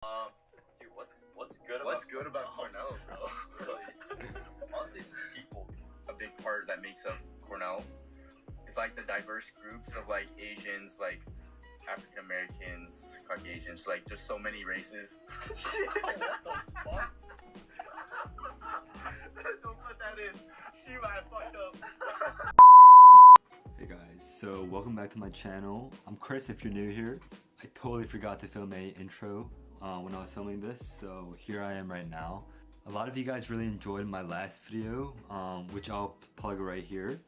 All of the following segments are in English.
Dude, what's good about Cornell, bro? Really? Honestly, it's just people. A big part that makes up Cornell is like the diverse groups of like Asians, like African Americans, Caucasians, like just so many races. What the fuck? Don't put that in. She might fucked up. Hey guys, so welcome back to my channel. I'm Chris if you're new here. I totally forgot to film a intro when I was filming this, so here I am right now. A lot of you guys really enjoyed my last video, which I'll plug right here.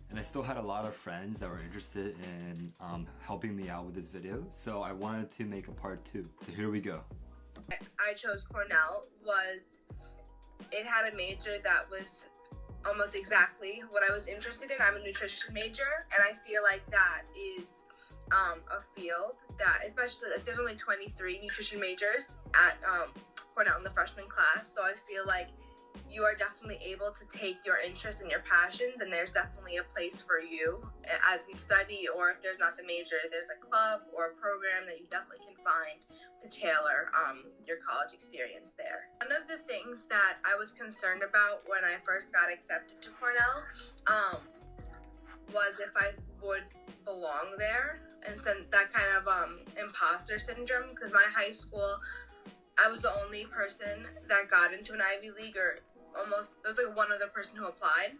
And I still had a lot of friends that were interested in helping me out with this video, so I wanted to make a part 2. So here we go. I chose Cornell it had a major that was almost exactly what I was interested in. I'm a nutrition major, and I feel like that is a field that, especially like there's only 23 nutrition majors at Cornell in the freshman class, so I feel like you are definitely able to take your interests and your passions, and there's definitely a place for you as you study, or if there's not the major, there's a club or a program that you definitely can find to tailor your college experience there. One of the things that I was concerned about when I first got accepted to Cornell was if I would belong there, and that kind of imposter syndrome, because my high school, I was the only person that got into an Ivy League, or almost, there was like one other person who applied.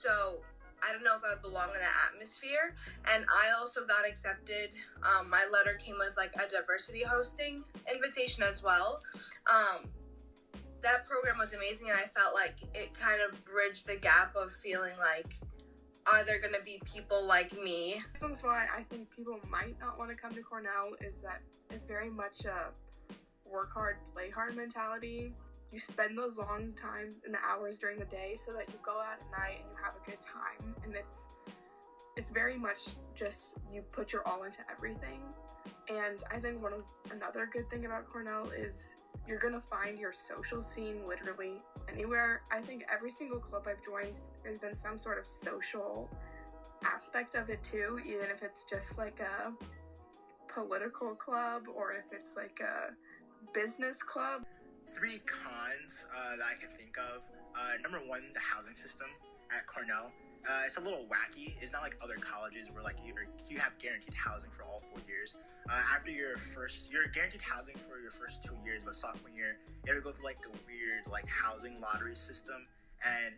So I don't know if I belong in that atmosphere. And I also got accepted. My letter came with like a diversity hosting invitation as well. That program was amazing, and I felt like it kind of bridged the gap of feeling like, are there going to be people like me? Reasons why I think people might not want to come to Cornell is that it's very much a work hard, play hard mentality. You spend those long times and hours during the day so that you go out at night and you have a good time. And it's very much just you put your all into everything. And I think another good thing about Cornell is you're gonna find your social scene literally anywhere. I think every single club I've joined, there's been some sort of social aspect of it too, even if it's just like a political club or if it's like a business club. 3 cons that I can think of. Number 1, the housing system at Cornell. It's a little wacky. It's not like other colleges where like you have guaranteed housing for all 4 years. After you're guaranteed housing for your first 2 years, but sophomore year, you have to go through like a weird like housing lottery system, and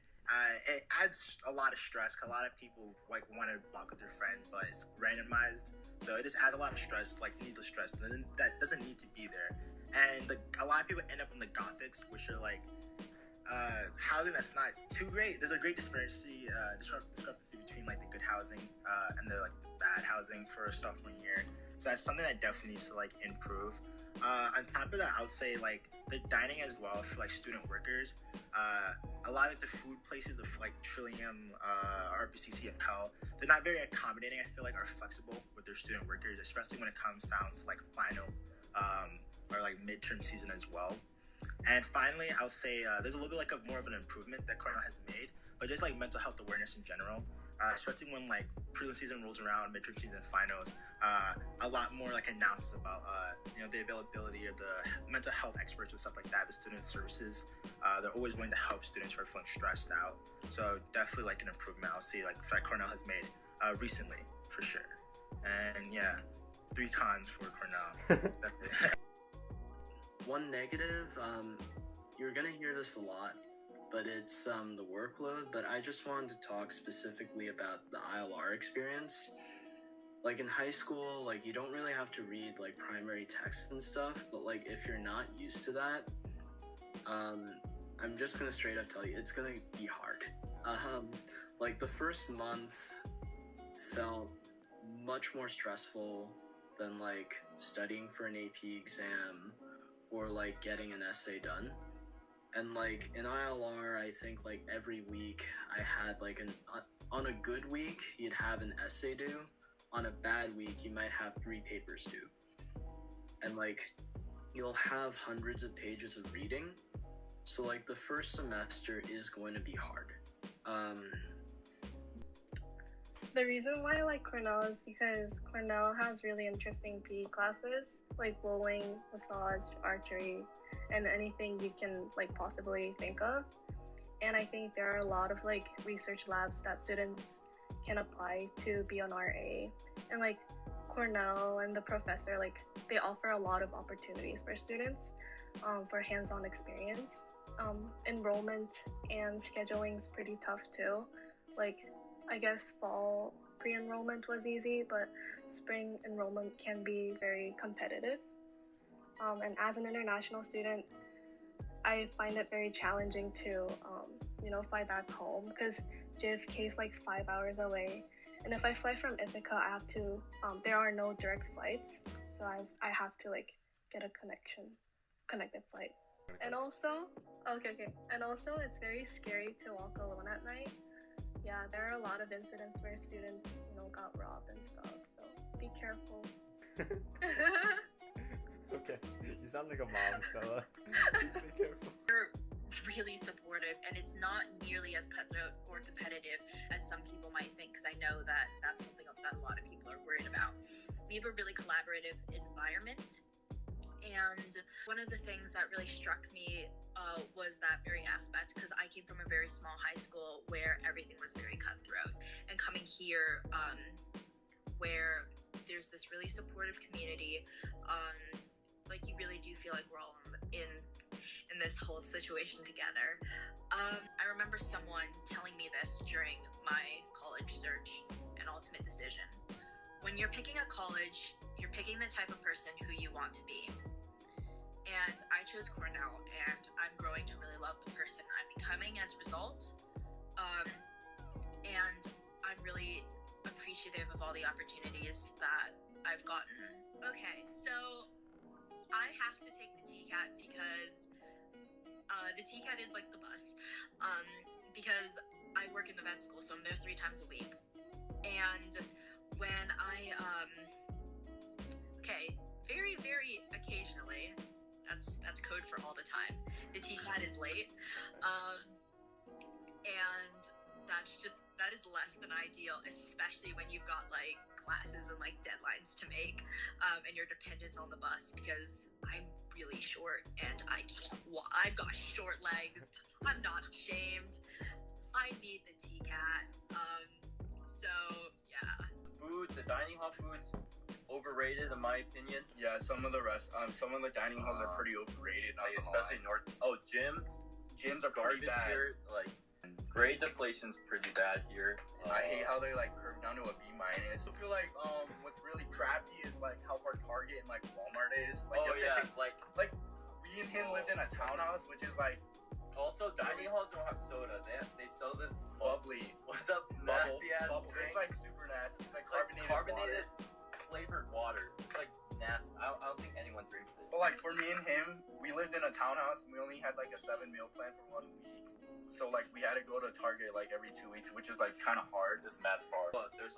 it adds a lot of stress. Cause a lot of people like want to walk with their friends, but it's randomized, so it just adds a lot of stress, like needless stress, and that doesn't need to be there. And a lot of people end up in the Gothics, which are like housing that's not too great. There's a great discrepancy between like the good housing and the like the bad housing for a sophomore year. So that's something that definitely needs to like improve. On top of that, I would say like the dining as well for like student workers. A lot of the food places of like Trillium, RBC, CFL, they're not very accommodating. I feel like are flexible with their student workers, especially when it comes down to like final or like midterm season as well. And finally, I'll say there's a little bit like more of an improvement that Cornell has made, but just like mental health awareness in general, especially when like prelim season rolls around, midterm season, finals, a lot more like announced about the availability of the mental health experts and stuff like that, the student services. They're always willing to help students who are feeling stressed out. So definitely like an improvement I'll see like that Cornell has made recently for sure. And yeah, 3 cons for Cornell. One negative, you're gonna hear this a lot, but it's the workload. But I just wanted to talk specifically about the ILR experience. Like in high school, like you don't really have to read like primary text and stuff, but like if you're not used to that, I'm just gonna straight up tell you, it's gonna be hard. Like the first month felt much more stressful than like studying for an AP exam or like getting an essay done. And like in ILR, I think like every week I had like on a good week, you'd have an essay due. On a bad week, you might have 3 papers due. And like, you'll have hundreds of pages of reading. So like the first semester is going to be hard. The reason why I like Cornell is because Cornell has really interesting PE classes. like bowling, massage, archery, and anything you can like possibly think of. And I think there are a lot of like research labs that students can apply to be an RA. And like Cornell and the professor, like they offer a lot of opportunities for students for hands-on experience. Enrollment and scheduling is pretty tough too. Like I guess fall pre-enrollment was easy, but spring enrollment can be very competitive. And as an international student, I find it very challenging to, fly back home because JFK is like 5 hours away. And if I fly from Ithaca, I have to, there are no direct flights. So I have to like get a connected flight. And also, and also it's very scary to walk alone at night. Yeah, there are a lot of incidents where students, got robbed and stuff. So be careful. Okay, you sound like a mom, Stella. Be careful. They're really supportive, and it's not nearly as cutthroat or competitive as some people might think, because I know that that's something that a lot of people are worried about. We have a really collaborative environment, and one of the things that really struck me was that very aspect, because I came from a very small high school where everything was very cutthroat, and coming here where there's this really supportive community, like you really do feel like we're all in this whole situation together. I remember someone telling me this during my college search and ultimate decision. When you're picking a college, you're picking the type of person who you want to be. And I chose Cornell, and I'm growing to really love the person I'm becoming as a result. And I'm really appreciative of all the opportunities that I've gotten. Okay, so I have to take the TCAT because the TCAT is like the bus. Because I work in the vet school, so I'm there 3 times a week. And when I, very, very occasionally, that's code for all the time, the TCAT is late. And that is less than ideal, especially when you've got like classes and like deadlines to make, and you're dependent on the bus, because I'm really short and I've got short legs. I'm not ashamed. I need the TCAT. So yeah. The dining hall food's overrated in my opinion. Yeah, some of the dining halls are pretty overrated, like, especially gyms are pretty bad here. Like, grade deflation's pretty bad here. I hate how they like curve down to a B-. I feel like what's really crappy is like how far Target and like Walmart is. Like, like me and him lived in a townhouse, which is like, also dining halls don't have soda. They sell this bubbly. What's up? Nasty ass drink. It's like super nasty. It's like carbonated flavored water. It's like nasty. I don't think anyone drinks it. But like for me and him, we lived in a townhouse and we only had like a 7-meal plan for 1 week. So like we had to go to Target like every 2 weeks, which is like kind of hard. It's mad far. But there's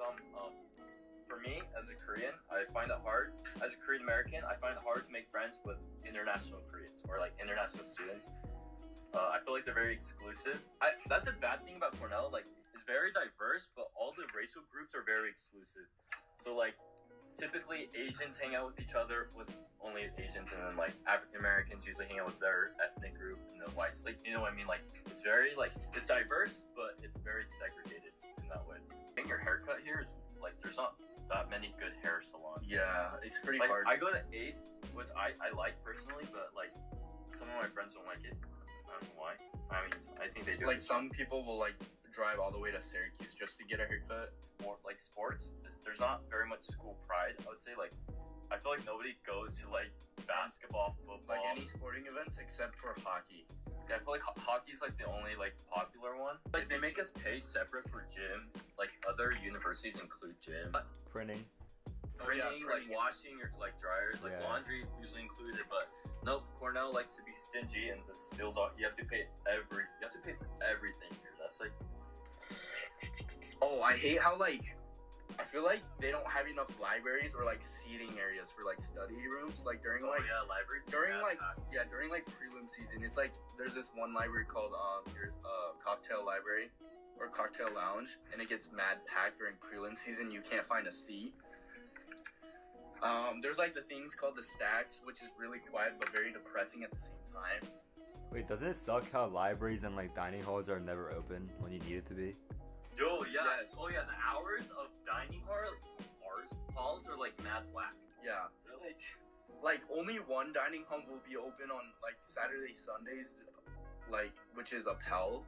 for me as a Korean, I find it hard. As a Korean American, I find it hard to make friends with international Koreans or like international students. I feel like they're very exclusive. That's a bad thing about Cornell. Like, it's very diverse, but all the racial groups are very exclusive. So, like, typically Asians hang out with each other with only Asians, and then, like, African Americans usually hang out with their ethnic group, and the whites. Like, you know what I mean? Like, it's very, like, it's diverse, but it's very segregated in that way. I think your haircut here is, like, there's not that many good hair salons. Yeah, it's pretty hard. I go to Ace, which I like personally, but, like, some of my friends don't like it. I don't know why. I mean, I think they do. Like, some people will, like, drive all the way to Syracuse just to get a haircut. Like, sports, there's not very much school pride, I would say. Like, I feel like nobody goes to, like, basketball, football. Like, any sporting events except for hockey. Yeah, I feel like hockey's, like, the only, like, popular one. Like, they make us pay separate for gyms. Like, other universities include gym. Printing, like, washing your, like, dryers. Like, laundry usually included, but... Nope, Cornell likes to be stingy and the steals all. You have to pay for everything here. That's like, I hate how like, I feel like they don't have enough libraries or like seating areas for like study rooms. Like during libraries. During prelim season, it's like there's this one library called cocktail library or cocktail lounge, and it gets mad packed during prelim season. You can't find a seat. There's like the things called the stacks, which is really quiet but very depressing at the same time. Wait, doesn't it suck how libraries and like dining halls are never open when you need it to be? Yo, yeah. Yes. Oh yeah, the hours of dining halls are like mad whack. Yeah. They're Like only one dining hall will be open on like Saturday, Sundays, like which is Uphell,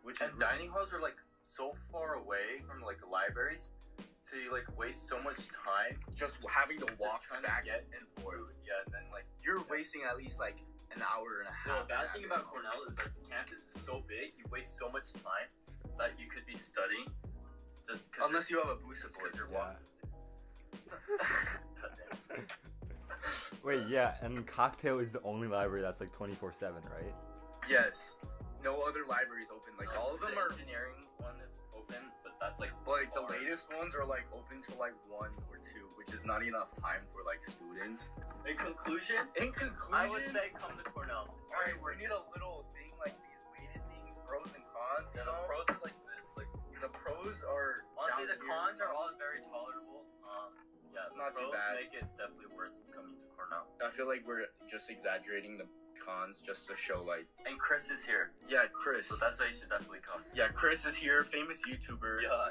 and dining halls are like so far away from like the libraries, so you like waste so much time just having to walk trying back to get and forth. Yeah, and then like You're wasting at least like an hour and a no, half. the bad thing about Cornell is like the campus is so big, you waste so much time that you could be studying just cause unless you have a boost because you're Yeah. walking. Wait, yeah, and Cocktail is the only library that's like 24/7, right? Yes. No other libraries open. Like all of them the are. engineering one is open, but that's like Like the far. latest ones are like open to like 1 or 2, which is not enough time for like students. In conclusion, In conclusion, I would say come to Cornell. It's very alright, we worth need a little thing like these weighted things, pros and cons. Yeah, You the know? pros are like this. Like The pros are honestly, down the here. cons are all very tolerable. Yeah, It's the not too pros bad. make it definitely worth coming to Cornell. I feel like we're just exaggerating the cons just to show like. And Chris is here, Yeah, Chris. so that's why you should definitely come. Yeah, Chris is here, famous YouTuber. Yeah.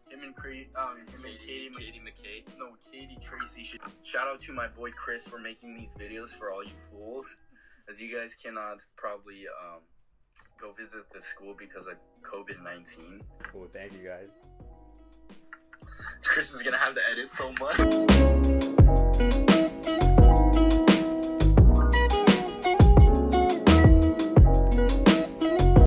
Him and Katie McKay. Katie Tracy. Shout out to my boy Chris for making these videos for all you fools. As you guys cannot probably go visit the school because of COVID-19. Cool, thank you guys. Chris is gonna have to edit so much.